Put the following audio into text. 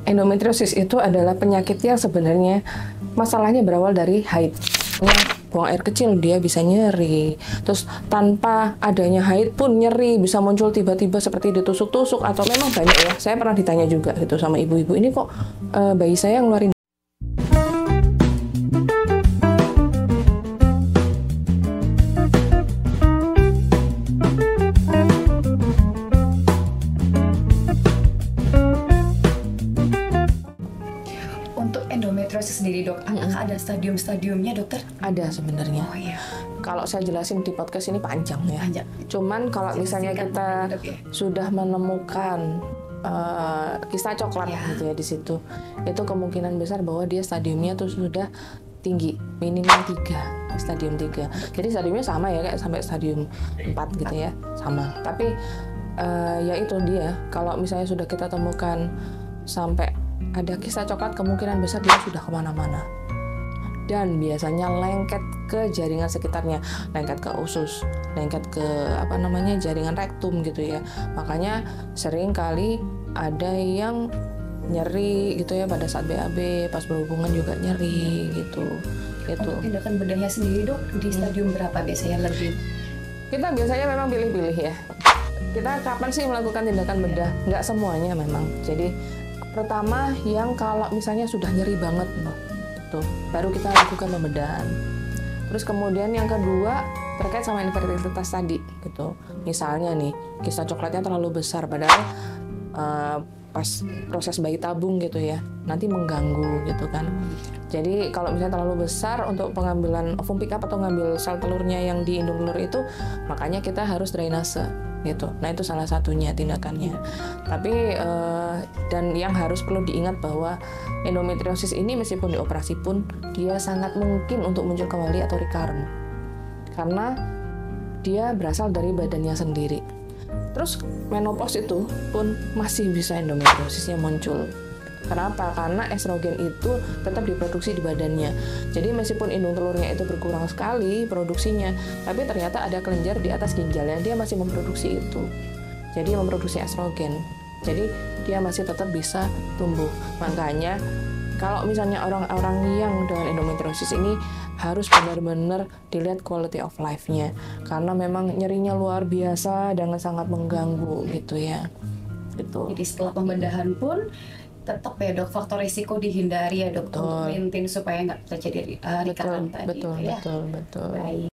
Endometriosis itu adalah penyakit yang sebenarnya masalahnya berawal dari haid. Buang air kecil dia bisa nyeri. Terus tanpa adanya haid pun nyeri bisa muncul tiba-tiba seperti ditusuk-tusuk atau memang banyak ya. Saya pernah ditanya juga gitu sama ibu-ibu, ini kok bayi saya ngeluarin. Endometriosis sendiri dok, apakah ada stadium-stadiumnya dokter? Ada sebenarnya. Oh iya. Kalau saya jelasin di podcast ini panjang ya. Panjang. Cuman kalau misalnya kita sudah menemukan kista coklat gitu ya di situ, itu kemungkinan besar bahwa dia stadiumnya tuh sudah tinggi, minimal 3, stadium 3. Jadi stadiumnya sama ya kayak sampai stadium 4 gitu ya, sama. Tapi ya itu dia, kalau misalnya sudah kita temukan sampai ada kista coklat, kemungkinan besar dia sudah kemana-mana. Dan biasanya lengket ke jaringan sekitarnya, lengket ke usus, lengket ke jaringan rektum gitu ya. Makanya sering kali ada yang nyeri gitu ya pada saat BAB, pas berhubungan juga nyeri gitu. Untuk tindakan bedahnya sendiri dok, di stadium berapa biasanya lebih? Kita biasanya memang pilih-pilih ya. Kita kapan sih melakukan tindakan bedah? Nggak semuanya memang. Jadi pertama yang kalau misalnya sudah nyeri banget tuh, baru kita lakukan pembedahan. Terus kemudian yang kedua terkait sama infertilitas tadi gitu. Misalnya nih kista coklatnya terlalu besar padahal pas proses bayi tabung gitu ya, nanti mengganggu gitu kan. Jadi kalau misalnya terlalu besar untuk pengambilan ovum pick up atau ngambil sel telurnya yang di indung telur itu, makanya kita harus drainase gitu. Nah itu salah satunya tindakannya. Tapi dan yang harus perlu diingat bahwa endometriosis ini meskipun dioperasi pun dia sangat mungkin untuk muncul kembali atau recurrent karena dia berasal dari badannya sendiri. Terus menopause itu pun masih bisa endometriosisnya muncul. Kenapa? Karena estrogen itu tetap diproduksi di badannya. Jadi meskipun indung telurnya itu berkurang sekali produksinya, tapi ternyata ada kelenjar di atas ginjal yang dia masih memproduksi itu. Jadi memproduksi estrogen. Jadi dia masih tetap bisa tumbuh. Makanya kalau misalnya orang-orang yang dengan endometriosis ini harus benar-benar dilihat quality of life-nya. Karena memang nyerinya luar biasa dan sangat mengganggu gitu ya. Gitu. Jadi setelah pembedahan pun tetap ya dok, faktor risiko dihindari ya dok, untuk maintain supaya nggak terjadi recurrent tadi. Betul. Baik.